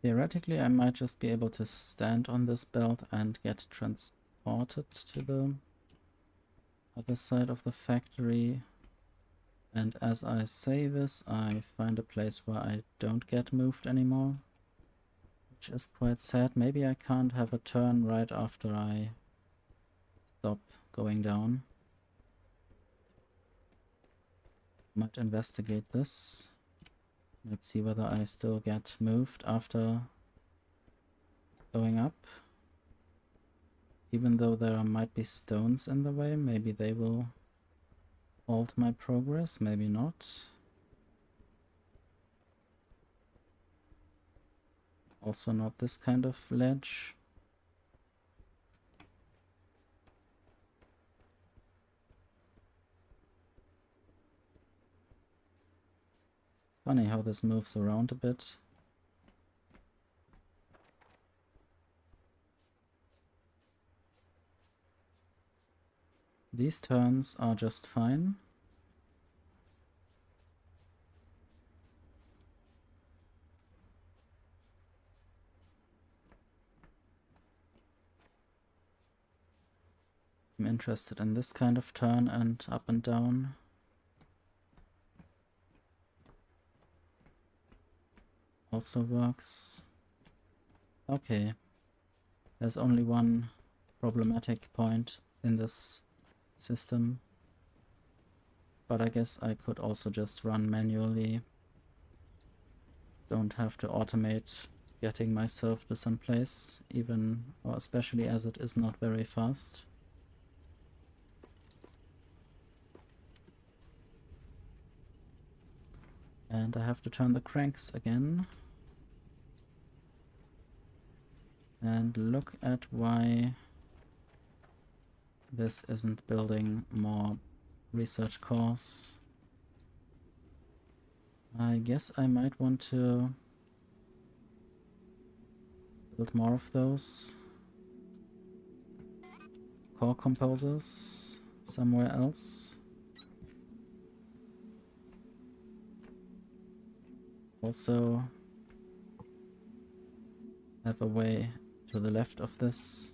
Theoretically, I might just be able to stand on this belt and get transported to the other side of the factory. And as I say this, I find a place where I don't get moved anymore, which is quite sad. Maybe I can't have a turn right after I stop going down. Might investigate this. Let's see whether I still get moved after going up. Even though there might be stones in the way, maybe they will halt my progress, maybe not. Also not this kind of ledge. It's funny how this moves around a bit. These turns are just fine. I'm interested in this kind of turn and up and down. Also works. Okay. There's only one problematic point in this system. But I guess I could also just run manually. Don't have to automate getting myself to some place, even or especially as it is not very fast. And I have to turn the cranks again. And look at why this isn't building more research cores. I guess I might want to build more of those core composers somewhere else. Also have a way to the left of this.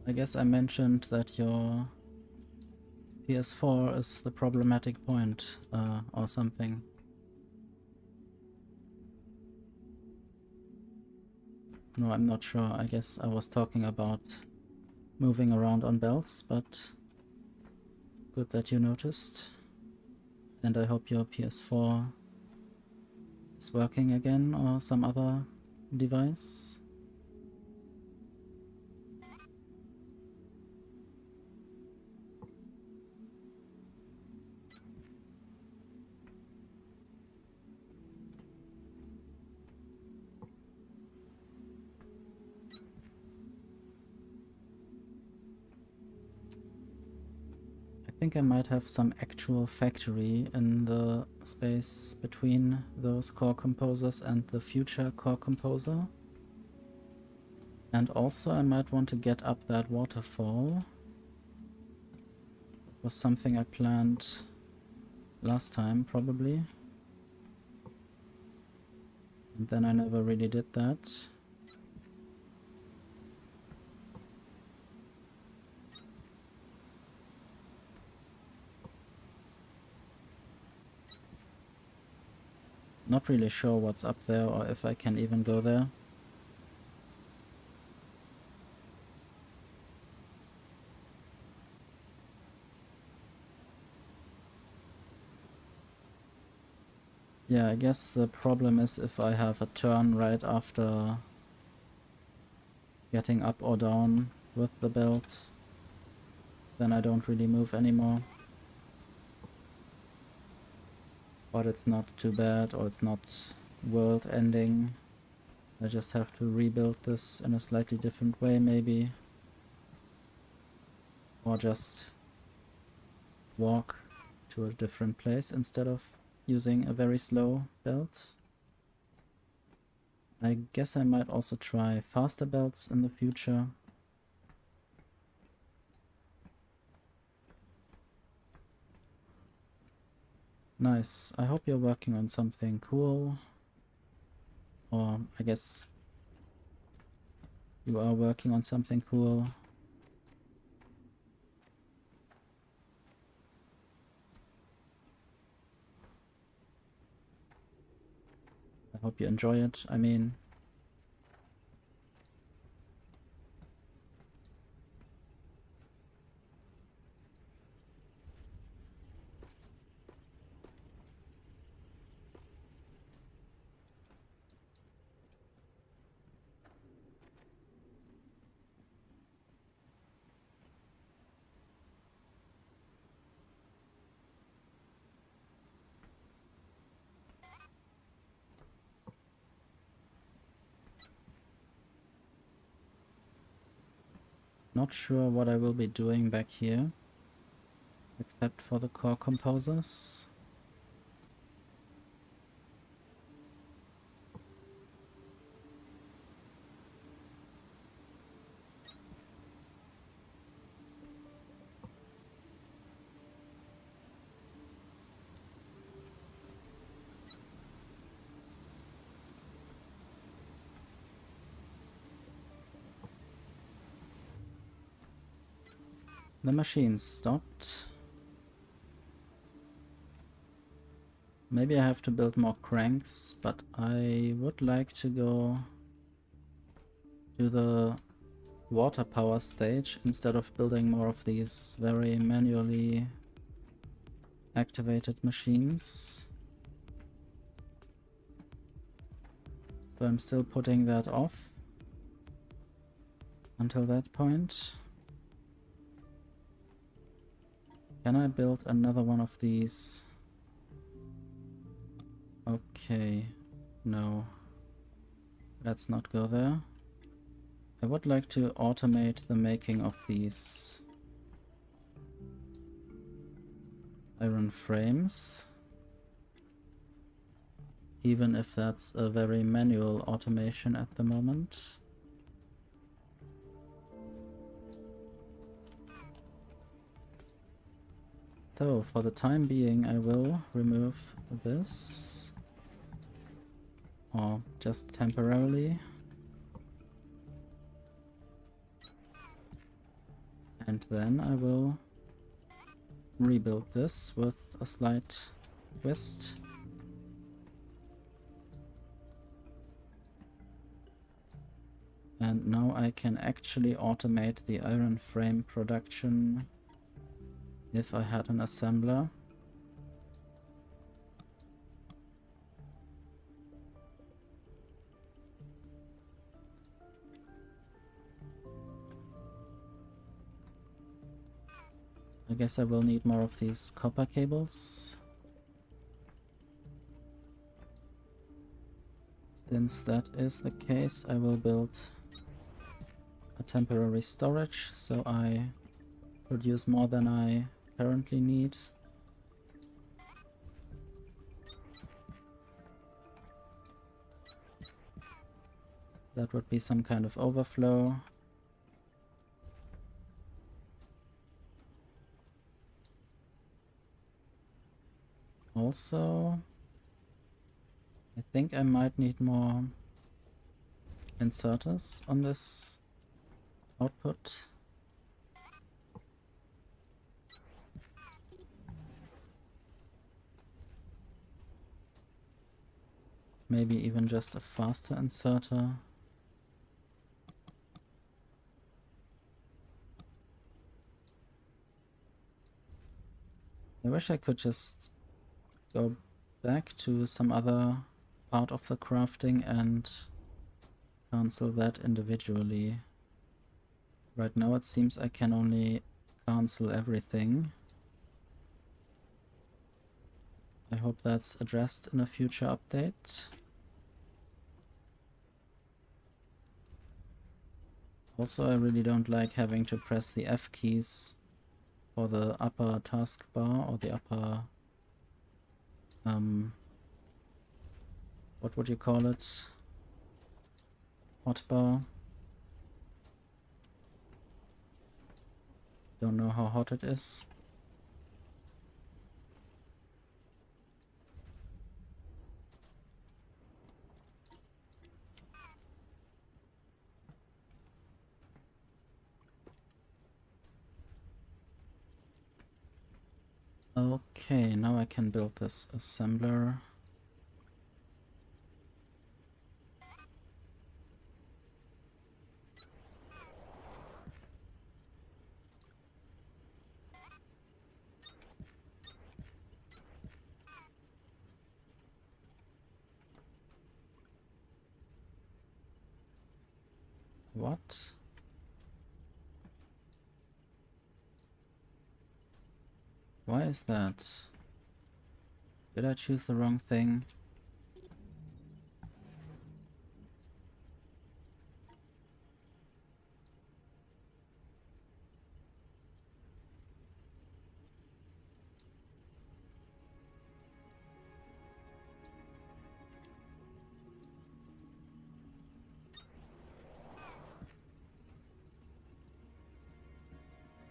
I guess I mentioned that your PS4 is the problematic point, or something. No, I'm not sure. I guess I was talking about moving around on belts, but good that you noticed. And I hope your PS4 is working again, or some other device. I think I might have some actual factory in the space between those core composers and the future core composer. And also I might want to get up that waterfall. It was something I planned last time, probably. And then I never really did that. Not really sure what's up there or if I can even go there. Yeah, Yeah, I guess the problem is if I have a turn right after getting up or down with the belt, then I don't really move anymore. But it's not too bad, or it's not world ending. I just have to rebuild this in a slightly different way maybe. Or just walk to a different place instead of using a very slow belt. I guess I might also try faster belts in the future. Nice. I hope you're working on something cool. Or I guess you are working on something cool. I hope you enjoy it. I mean, not sure what I will be doing back here, except for the core composers. The machine stopped. Maybe I have to build more cranks, but I would like to go to the water power stage instead of building more of these very manually activated machines. So I'm still putting that off until that point. Can I build another one of these? Okay, no. Let's not go there. I would like to automate the making of these iron frames, even if that's a very manual automation at the moment. So for the time being I will remove this, or just temporarily. And then I will rebuild this with a slight twist. And now I can actually automate the iron frame production if I had an assembler. I guess I will need more of these copper cables. Since that is the case, I will build a temporary storage so I produce more than I currently need. That would be some kind of overflow. Also, I think I might need more inserters on this output. Maybe even just a faster inserter. I wish I could just go back to some other part of the crafting and cancel that individually. Right now it seems I can only cancel everything. I hope that's addressed in a future update. Also, I really don't like having to press the F keys for the upper taskbar or the upper what would you call it? Hotbar. Don't know how hot it is. Okay, now I can build this assembler. What? Why is that? Did I choose the wrong thing?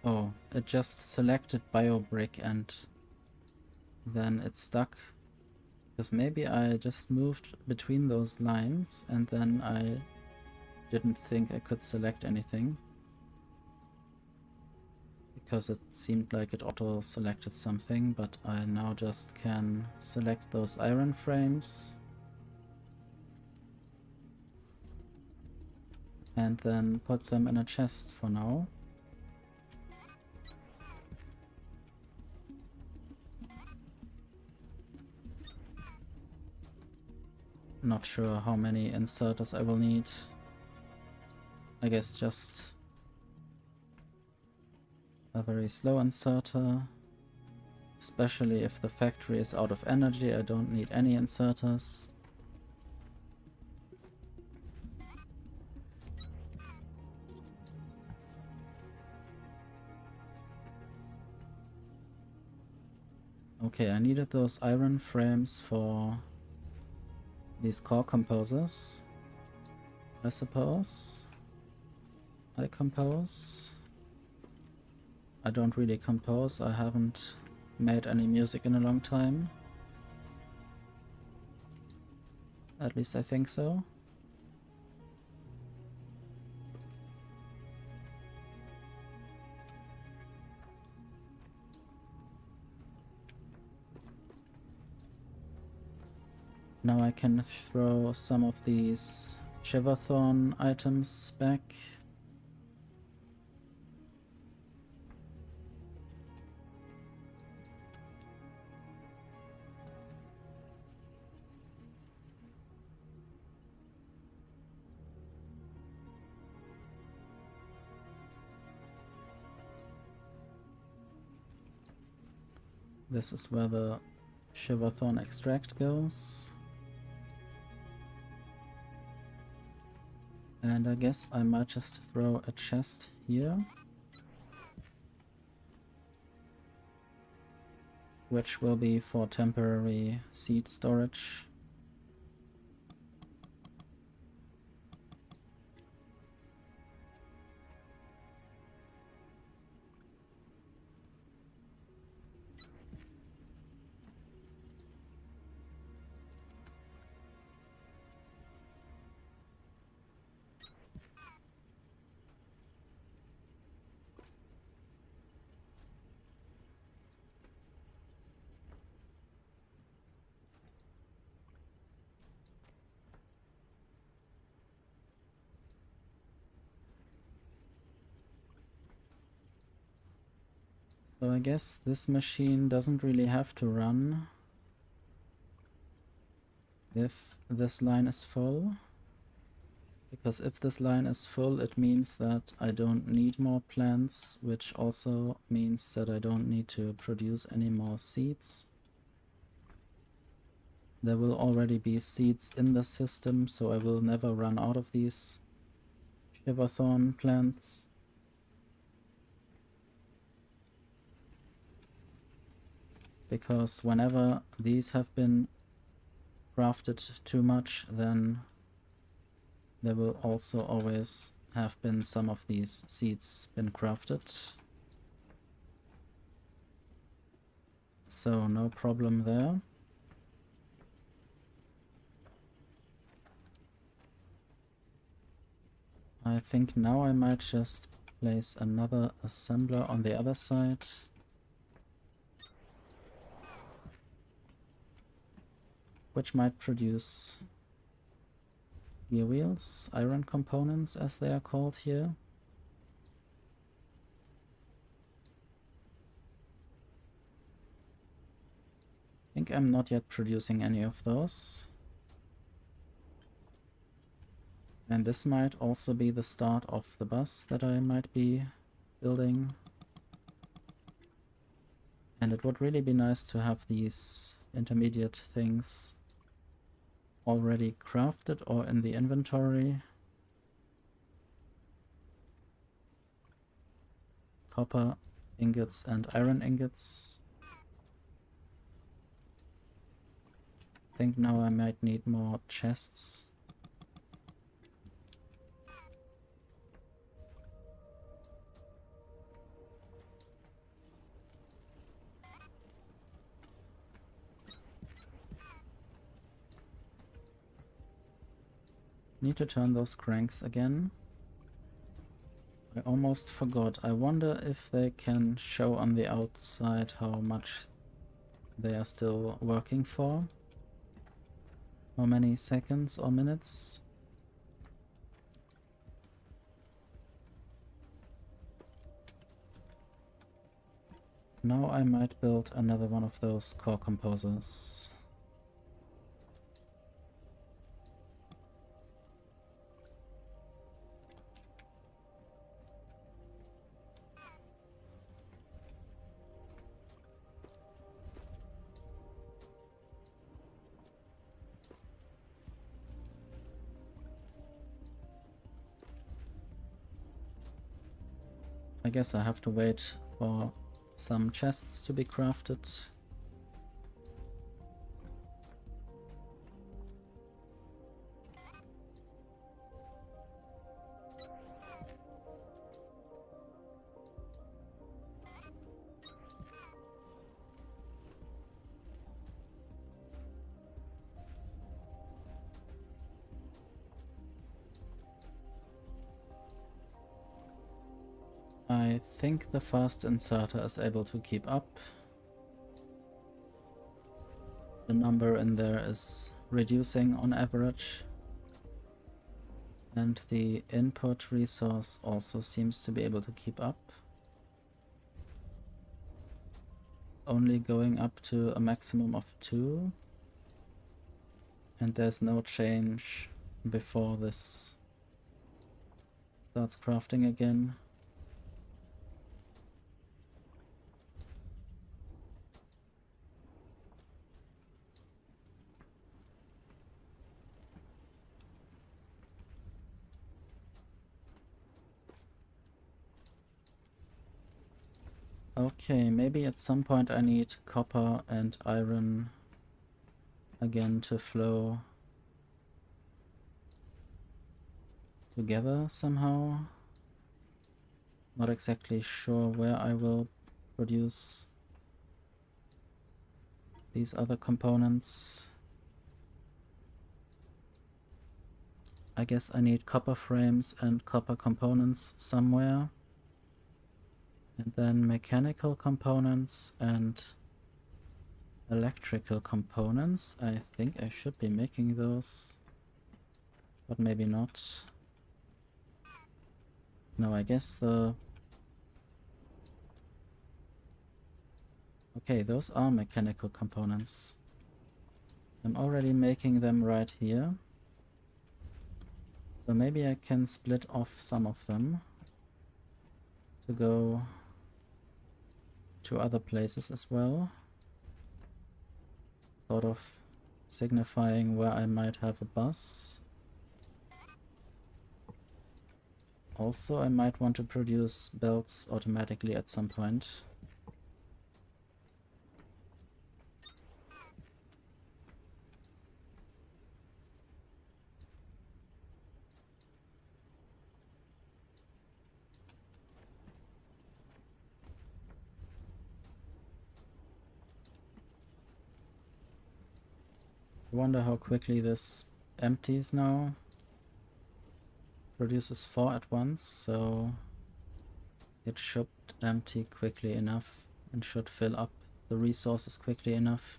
Oh, it just selected BioBrick and then it stuck. Because maybe I just moved between those lines and then I didn't think I could select anything. Because it seemed like it auto-selected something, but I now just can select those iron frames. And then put them in a chest for now. Not sure how many inserters I will need. I guess just a very slow inserter. Especially if the factory is out of energy, I don't need any inserters. Okay, I needed those iron frames for these core composers, I suppose. I compose. I don't really compose, I haven't made any music in a long time. At least I think so. Now I can throw some of these Shiverthorn items back. This is where the Shiverthorn extract goes. And I guess I might just throw a chest here, which will be for temporary seed storage. So I guess this machine doesn't really have to run if this line is full. Because if this line is full, it means that I don't need more plants, which also means that I don't need to produce any more seeds. There will already be seeds in the system, so I will never run out of these Shiverthorn plants. Because whenever these have been crafted too much, then there will also always have been some of these seeds been crafted. So no problem there. I think now I might just place another assembler on the other side. Which might produce gear wheels, iron components as they are called here. I think I'm not yet producing any of those. And this might also be the start of the bus that I might be building. And it would really be nice to have these intermediate things already crafted or in the inventory. Copper ingots and iron ingots. I think now I might need more chests. Need to turn those cranks again. I almost forgot. I wonder if they can show on the outside how much they are still working for. How many seconds or minutes? Now I might build another one of those core composers. I guess I have to wait for some chests to be crafted. I think the fast inserter is able to keep up. The number in there is reducing on average. And the input resource also seems to be able to keep up. It's only going up to a maximum of 2. And there's no change before this starts crafting again. Okay, maybe at some point I need copper and iron again to flow together somehow. Not exactly sure where I will produce these other components. I guess I need copper frames and copper components somewhere. And then mechanical components and electrical components. I think I should be making those, but maybe not. No, I guess the... Okay, those are mechanical components. I'm already making them right here. So maybe I can split off some of them to go to other places as well. Sort of signifying where I might have a bus. Also, I might want to produce belts automatically at some point. I wonder how quickly this empties now. Produces 4 at once, so it should empty quickly enough and should fill up the resources quickly enough.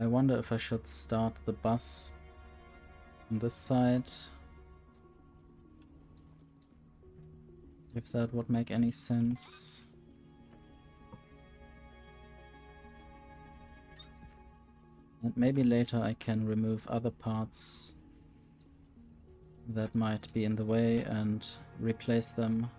I wonder if I should start the bus on this side. If that would make any sense. And maybe later I can remove other parts that might be in the way and replace them.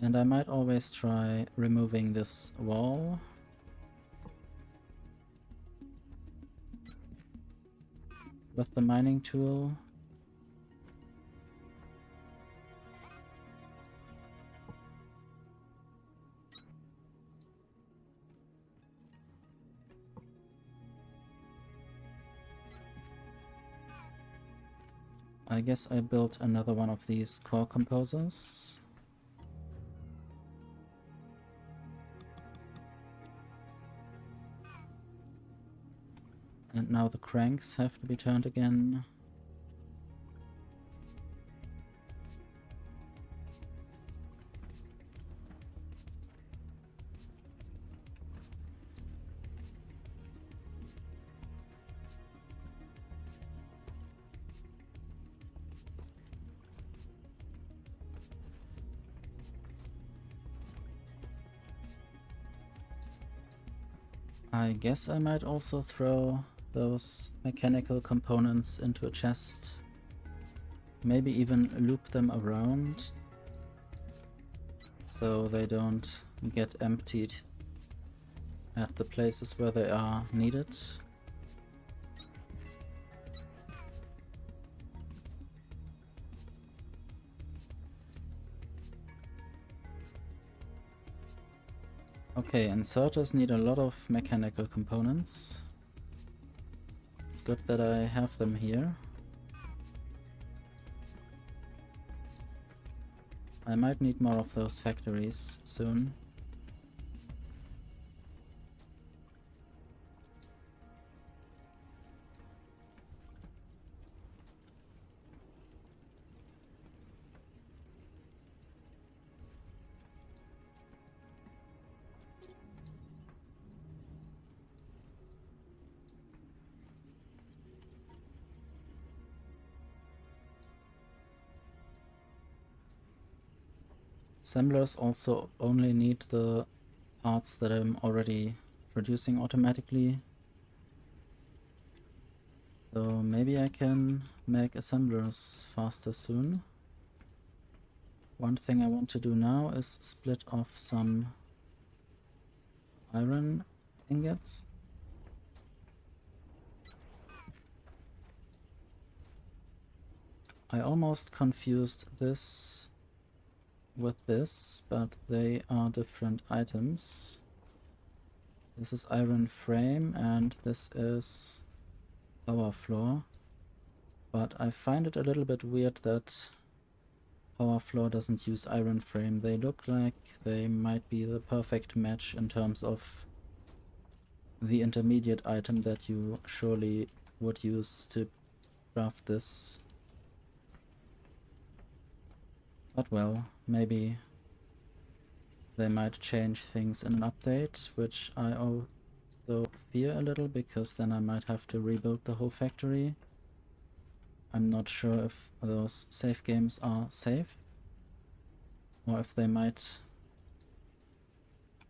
And I might always try removing this wall. With the mining tool. I guess I built another one of these core composers. And now the cranks have to be turned again. I guess I might also throw those mechanical components into a chest. Maybe even loop them around so they don't get emptied at the places where they are needed. Okay, inserters need a lot of mechanical components. It's good that I have them here. I might need more of those factories soon. Assemblers also only need the parts that I'm already producing automatically. So maybe I can make assemblers faster soon. One thing I want to do now is split off some iron ingots. I almost confused this with this, but they are different items. This is iron frame and this is power floor. But I find it a little bit weird that power floor doesn't use iron frame. They look like they might be the perfect match in terms of the intermediate item that you surely would use to craft this. But well, maybe they might change things in an update, which I also fear a little, because then I might have to rebuild the whole factory. I'm not sure if those save games are safe, or if they might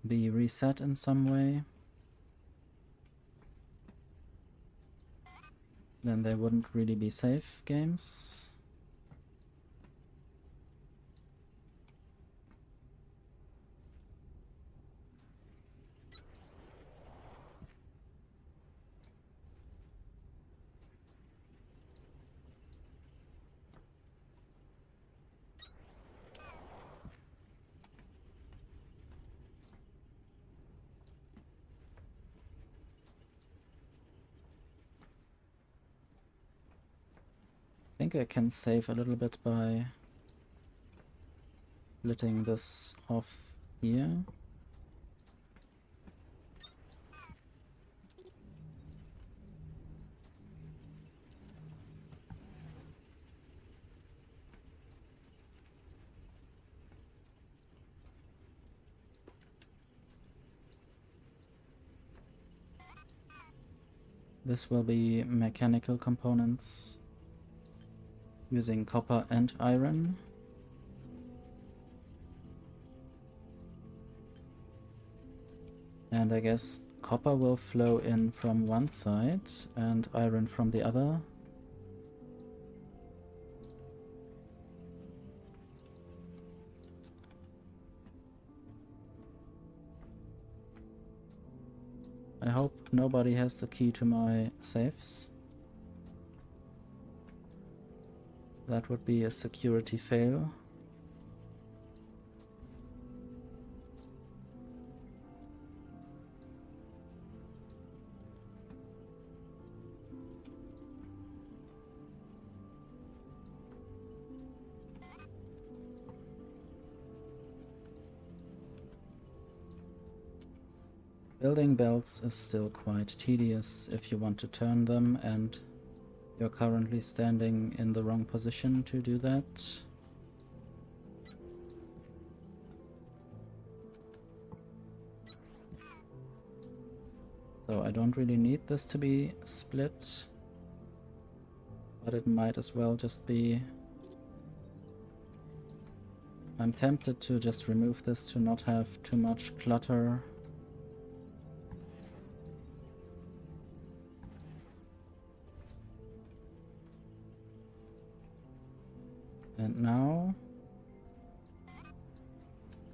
be reset in some way. Then they wouldn't really be safe games. I think I can save a little bit by splitting this off here. This will be mechanical components using copper and iron. And I guess copper will flow in from one side and iron from the other. I hope nobody has the key to my safes. That would be a security fail. Building belts is still quite tedious if you want to turn them, and you're currently standing in the wrong position to do that. So I don't really need this to be split, but it might as well just be... I'm tempted to just remove this to not have too much clutter. And now,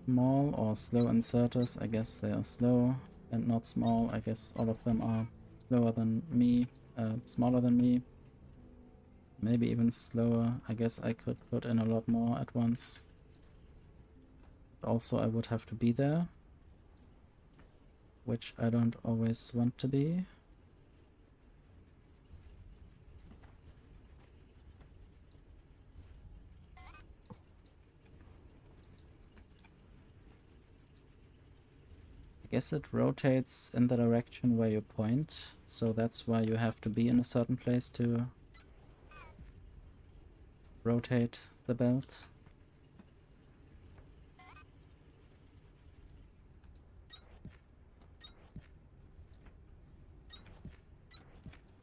small or slow inserters, I guess they are slow and not small. I guess all of them are slower than me, smaller than me. Maybe even slower. I guess I could put in a lot more at once. But also I would have to be there, which I don't always want to be. I guess it rotates in the direction where you point, so that's why you have to be in a certain place to rotate the belt.